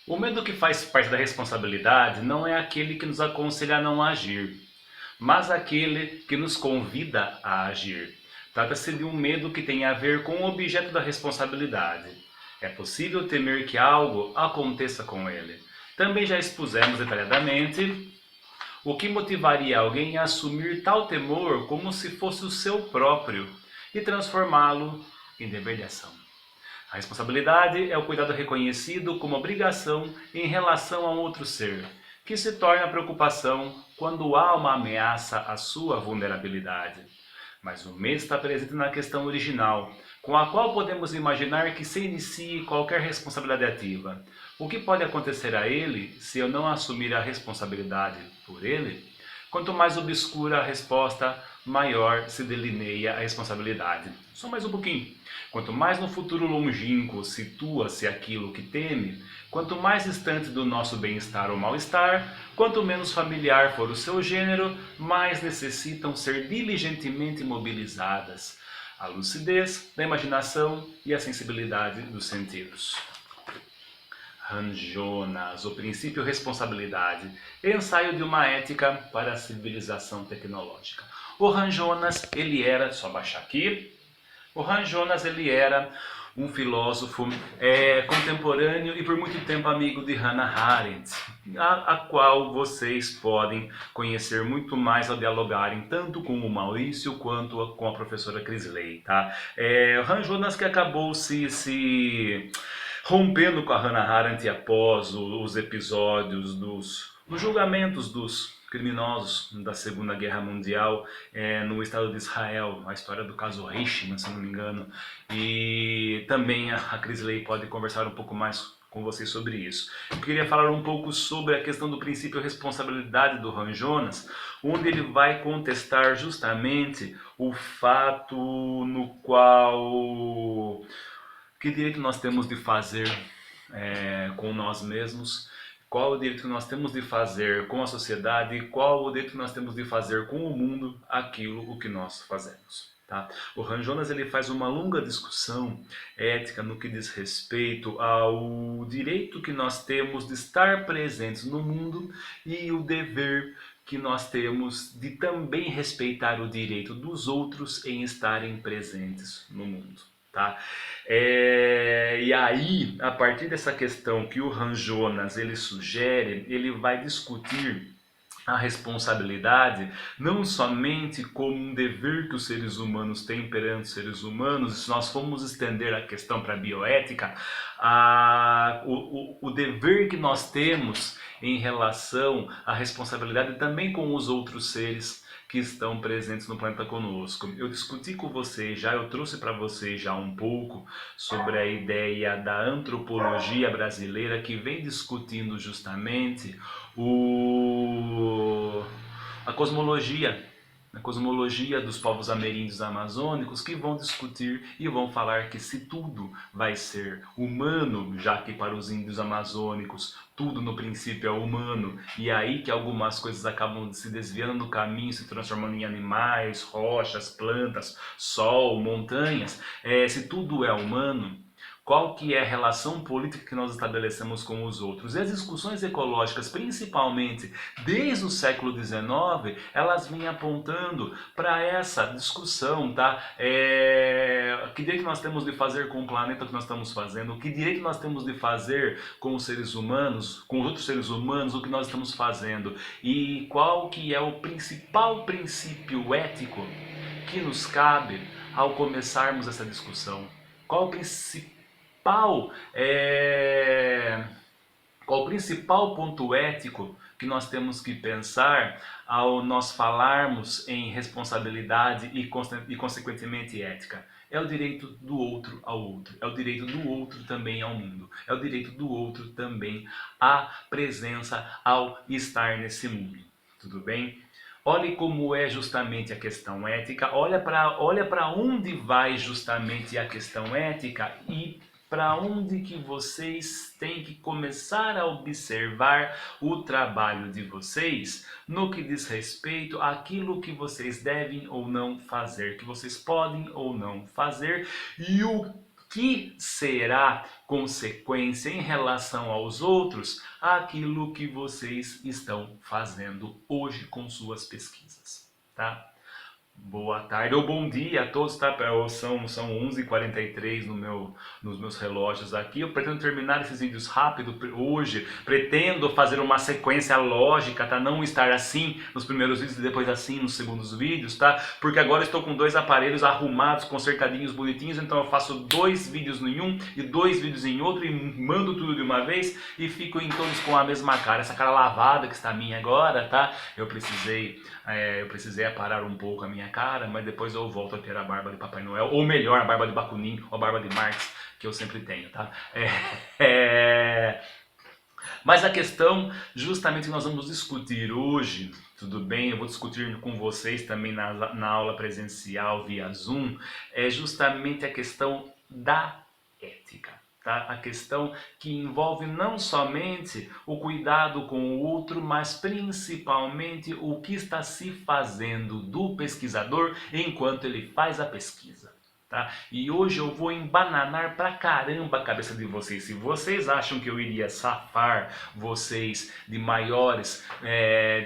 O medo que faz parte da responsabilidade não é aquele que nos aconselha a não agir, mas aquele que nos convida a agir. Trata-se de um medo que tem a ver com o objeto da responsabilidade. É possível temer que algo aconteça com ele. Também já expusemos detalhadamente o que motivaria alguém a assumir tal temor como se fosse o seu próprio e transformá-lo em dever de ação. A responsabilidade é o cuidado reconhecido como obrigação em relação a um outro ser, que se torna preocupação quando há uma ameaça à sua vulnerabilidade. Mas o medo está presente na questão original, com a qual podemos imaginar que se inicie qualquer responsabilidade ativa. O que pode acontecer a ele se eu não assumir a responsabilidade por ele? Quanto mais obscura a resposta, maior se delineia a responsabilidade. Só mais um pouquinho. Quanto mais no futuro longínquo situa-se aquilo que teme, quanto mais distante do nosso bem-estar ou mal-estar, quanto menos familiar for o seu gênero, mais necessitam ser diligentemente mobilizadas a lucidez da imaginação e a sensibilidade dos sentidos. Han Jonas, o princípio responsabilidade, ensaio de uma ética para a civilização tecnológica. O Han Jonas, ele era, só baixar aqui, o Han Jonas, ele era um filósofo contemporâneo e por muito tempo amigo de Hannah Arendt, a qual vocês podem conhecer muito mais ao dialogarem tanto com o Maurício quanto com a professora Crisley, tá? O Han Jonas que acabou se rompendo com a Hannah Arendt após os episódios dos julgamentos dos criminosos da Segunda Guerra Mundial no Estado de Israel, a história do caso Eichmann, se não me engano. E também a Crisley pode conversar um pouco mais com vocês sobre isso. Eu queria falar um pouco sobre a questão do princípio responsabilidade do Han Jonas, onde ele vai contestar justamente o fato no qual que direito nós temos de fazer com nós mesmos, qual o direito que nós temos de fazer com a sociedade, qual o direito que nós temos de fazer com o mundo aquilo o que nós fazemos. Tá? O Han Jonas ele faz uma longa discussão ética no que diz respeito ao direito que nós temos de estar presentes no mundo e o dever que nós temos de também respeitar o direito dos outros em estarem presentes no mundo. Tá? E aí, a partir dessa questão que o Han Jonas ele sugere, ele vai discutir a responsabilidade não somente como um dever que os seres humanos têm perante os seres humanos, se nós formos estender a questão para a bioética, o dever que nós temos em relação à responsabilidade também com os outros seres que estão presentes no planeta conosco. Eu discuti com vocês já, eu trouxe para vocês já um pouco sobre a ideia da antropologia brasileira que vem discutindo justamente a cosmologia dos povos ameríndios amazônicos, que vão discutir e vão falar que se tudo vai ser humano, já que para os índios amazônicos tudo no princípio é humano, e aí que algumas coisas acabam se desviando do caminho, se transformando em animais, rochas, plantas, sol, montanhas, se tudo é humano, qual que é a relação política que nós estabelecemos com os outros. E as discussões ecológicas, principalmente desde o século XIX, elas vêm apontando para essa discussão, tá? Que direito nós temos de fazer com o planeta que nós estamos fazendo, que direito nós temos de fazer com os seres humanos, com os outros seres humanos, o que nós estamos fazendo, e qual que é o principal princípio ético que nos cabe ao começarmos essa discussão. Qual o principal qual o principal ponto ético que nós temos que pensar ao nós falarmos em responsabilidade e consequentemente ética? É o direito do outro ao outro, é o direito do outro também ao mundo, é o direito do outro também à presença ao estar nesse mundo. Tudo bem? Olhe como é justamente a questão ética, olha para onde vai justamente a questão ética e para onde que vocês têm que começar a observar o trabalho de vocês no que diz respeito àquilo que vocês devem ou não fazer, que vocês podem ou não fazer e o que será consequência em relação aos outros aquilo que vocês estão fazendo hoje com suas pesquisas, tá? Boa tarde ou bom dia a todos, tá? São 11h43 nos meus relógios aqui. Eu pretendo terminar esses vídeos rápido hoje. Pretendo fazer uma sequência lógica, tá? Não estar assim nos primeiros vídeos e depois assim nos segundos vídeos, tá? Porque agora eu estou com dois aparelhos arrumados, consertadinhos, bonitinhos. Então eu faço 2 vídeos em um e 2 vídeos em outro e mando tudo de uma vez e fico em todos com a mesma cara. Essa cara lavada que está minha agora, tá? Eu precisei aparar um pouco a minha cara, mas depois eu volto a ter a barba de Papai Noel, ou melhor, a barba de Bakunin, ou a barba de Marx, que eu sempre tenho, tá? Mas a questão justamente que nós vamos discutir hoje, tudo bem, eu vou discutir com vocês também na aula presencial via Zoom, é justamente a questão da ética. Tá? A questão que envolve não somente o cuidado com o outro, mas principalmente o que está se fazendo do pesquisador enquanto ele faz a pesquisa. Tá? E hoje eu vou embananar pra caramba a cabeça de vocês. Se vocês acham que eu iria safar vocês de maiores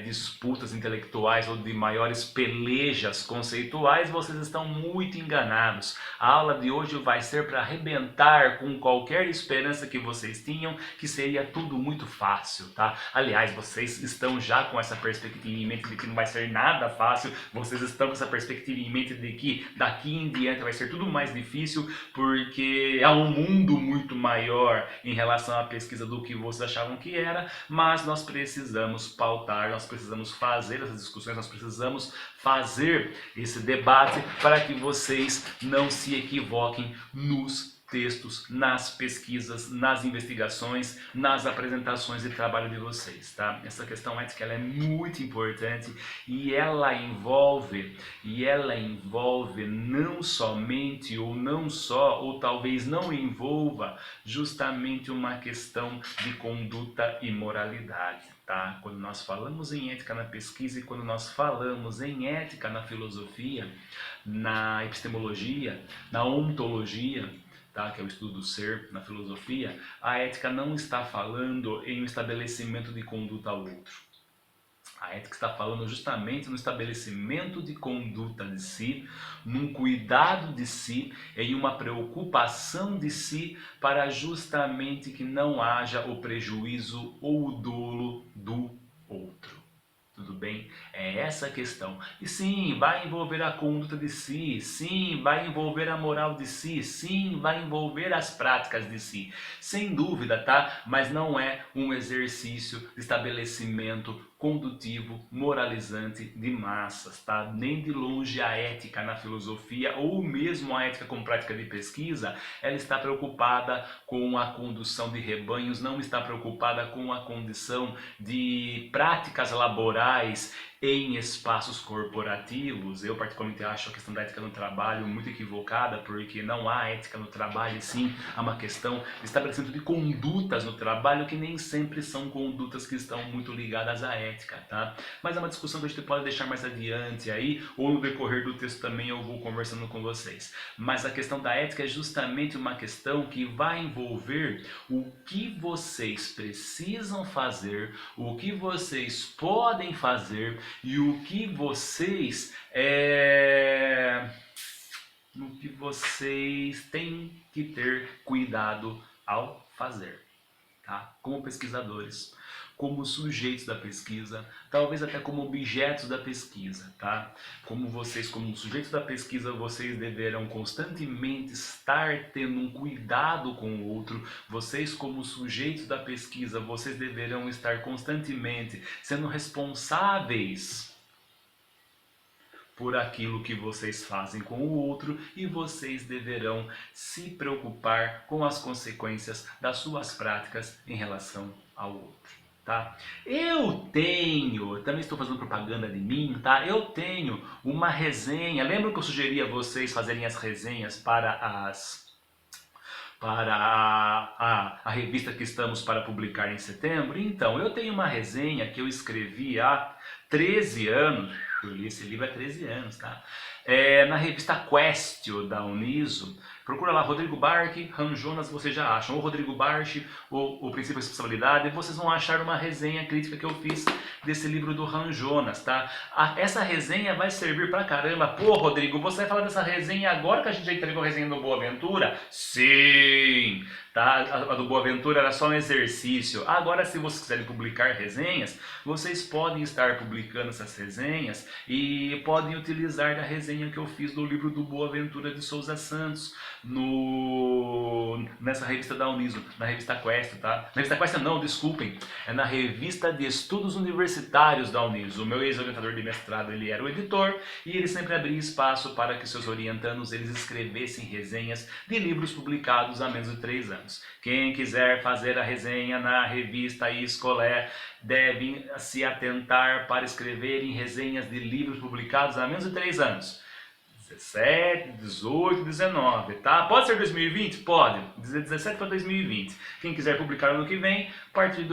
disputas intelectuais ou de maiores pelejas conceituais, vocês estão muito enganados. A aula de hoje vai ser para arrebentar com qualquer esperança que vocês tinham, que seria tudo muito fácil, tá? Aliás, vocês estão já com essa perspectiva em mente de que não vai ser nada fácil, vocês estão com essa perspectiva em mente de que daqui em diante vai ser tudo mais difícil, porque há um mundo muito maior em relação à pesquisa do que vocês achavam que era, mas nós precisamos pautar, nós precisamos fazer essas discussões, nós precisamos fazer esse debate para que vocês não se equivoquem nos textos, nas pesquisas, nas investigações, nas apresentações de trabalho de vocês, tá? Essa questão ética ela é muito importante e ela envolve não somente ou não só, ou talvez não envolva justamente uma questão de conduta e moralidade. Tá? Quando nós falamos em ética na pesquisa e quando nós falamos em ética na filosofia, na epistemologia, na ontologia, tá? Que é o estudo do ser na filosofia, a ética não está falando em um estabelecimento de conduta ao outro. A ética está falando justamente no estabelecimento de conduta de si, num cuidado de si, em uma preocupação de si, para justamente que não haja o prejuízo ou o dolo do outro. Tudo bem? É essa a questão. E sim, vai envolver a conduta de si, sim, vai envolver a moral de si, sim, vai envolver as práticas de si. Sem dúvida, tá? Mas não é um exercício de estabelecimento condutivo, moralizante de massas, tá? Nem de longe a ética na filosofia ou mesmo a ética como prática de pesquisa, ela está preocupada com a condução de rebanhos, não está preocupada com a condição de práticas laborais em espaços corporativos. Eu particularmente acho a questão da ética no trabalho muito equivocada, porque não há ética no trabalho, e sim há uma questão de estabelecimento de condutas no trabalho que nem sempre são condutas que estão muito ligadas à ética, tá? Mas é uma discussão que a gente pode deixar mais adiante aí, ou no decorrer do texto também eu vou conversando com vocês. Mas a questão da ética é justamente uma questão que vai envolver o que vocês precisam fazer, o que vocês podem fazer e o que vocês têm que ter cuidado ao fazer, tá? Como pesquisadores, como sujeitos da pesquisa, talvez até como objetos da pesquisa, tá? Como sujeitos da pesquisa, vocês deverão constantemente estar tendo um cuidado com o outro. Vocês como sujeitos da pesquisa, vocês deverão estar constantemente sendo responsáveis por aquilo que vocês fazem com o outro e vocês deverão se preocupar com as consequências das suas práticas em relação ao outro. Tá? Também estou fazendo propaganda de mim, tá? Eu tenho uma resenha, lembra que eu sugeri a vocês fazerem as resenhas para a revista que estamos para publicar em setembro? Então, eu tenho uma resenha que eu escrevi há 13 anos, eu li esse livro há 13 anos, tá? Na revista Questio da Uniso, Procura lá Rodrigo Barque, Han Jonas, vocês já acham. Ou Rodrigo Barque, ou O Princípio da Responsabilidade, vocês vão achar uma resenha crítica que eu fiz desse livro do Han Jonas, tá? Essa resenha vai servir pra caramba. Pô, Rodrigo, você vai falar dessa resenha agora que a gente já entregou a resenha do Boa Aventura? Sim! Tá? A do Boa Aventura era só um exercício. Agora, se vocês quiserem publicar resenhas, vocês podem estar publicando essas resenhas e podem utilizar da resenha que eu fiz do livro do Boa Aventura de Souza Santos nessa revista da Uniso, na revista Quest, tá? Na revista Quest não, desculpem, é na revista de Estudos Universitários da Uniso. O meu ex-orientador de mestrado, ele era o editor e ele sempre abria espaço para que seus orientandos eles escrevessem resenhas de livros publicados há menos de 3 anos. Quem quiser fazer a resenha na revista Escolé deve se atentar para escrever em resenhas de livros publicados há menos de 3 anos. 17, 18, 19, tá? Pode ser 2020? Pode. 17 para 2020. Quem quiser publicar ano que vem, a partir de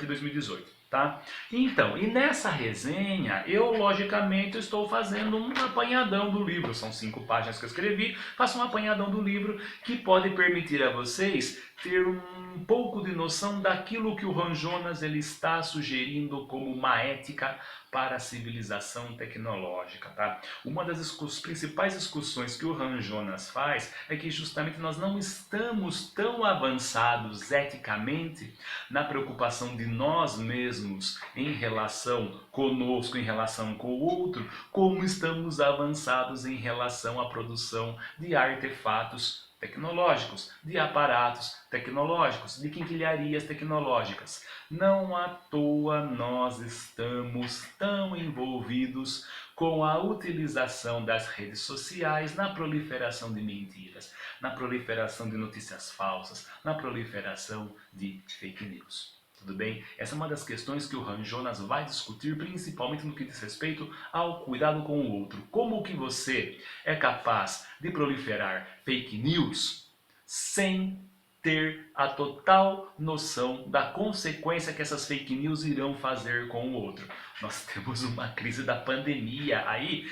2018. Tá? Então, e nessa resenha, eu logicamente estou fazendo um apanhadão do livro. São 5 páginas que eu escrevi. Faço um apanhadão do livro que pode permitir a vocês ter um pouco de noção daquilo que o Han Jonas ele está sugerindo como uma ética para a civilização tecnológica, tá? Uma das principais discussões que o Han Jonas faz é que justamente nós não estamos tão avançados eticamente na preocupação de nós mesmos em relação conosco, em relação com o outro, como estamos avançados em relação à produção de artefatos tecnológicos, de aparatos tecnológicos, de quinquilharias tecnológicas. Não à toa nós estamos tão envolvidos com a utilização das redes sociais na proliferação de mentiras, na proliferação de notícias falsas, na proliferação de fake news. Tudo bem? Essa é uma das questões que o Han Jonas vai discutir, principalmente no que diz respeito ao cuidado com o outro. Como que você é capaz de proliferar fake news sem ter a total noção da consequência que essas fake news irão fazer com o outro? Nós temos uma crise da pandemia aí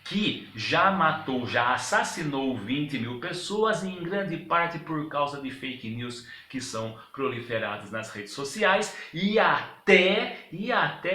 que já matou, já assassinou 20 mil pessoas, em grande parte por causa de fake news que são proliferadas nas redes sociais e até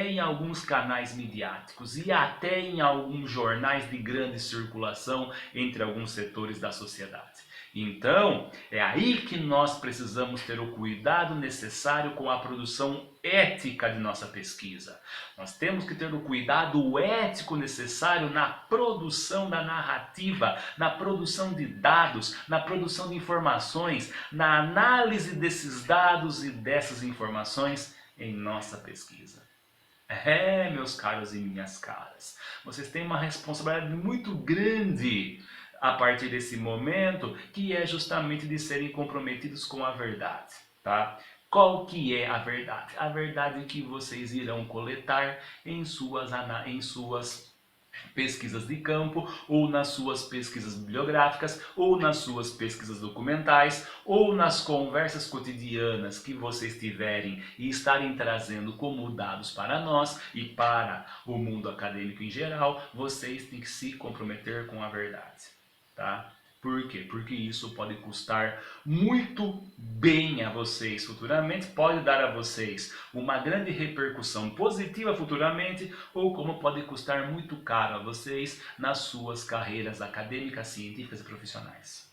em alguns canais midiáticos e até em alguns jornais de grande circulação entre alguns setores da sociedade. Então, é aí que nós precisamos ter o cuidado necessário com a produção ética de nossa pesquisa. Nós temos que ter o cuidado ético necessário na produção da narrativa, na produção de dados, na produção de informações, na análise desses dados e dessas informações em nossa pesquisa. Meus caros e minhas caras, vocês têm uma responsabilidade muito grande a partir desse momento, que é justamente de serem comprometidos com a verdade, tá? Qual que é a verdade? A verdade que vocês irão coletar em suas pesquisas de campo, ou nas suas pesquisas bibliográficas, ou nas suas pesquisas documentais, ou nas conversas cotidianas que vocês tiverem e estarem trazendo como dados para nós e para o mundo acadêmico em geral, vocês têm que se comprometer com a verdade. Tá? Por quê? Porque isso pode custar muito bem a vocês futuramente, pode dar a vocês uma grande repercussão positiva futuramente, ou como pode custar muito caro a vocês nas suas carreiras acadêmicas, científicas e profissionais.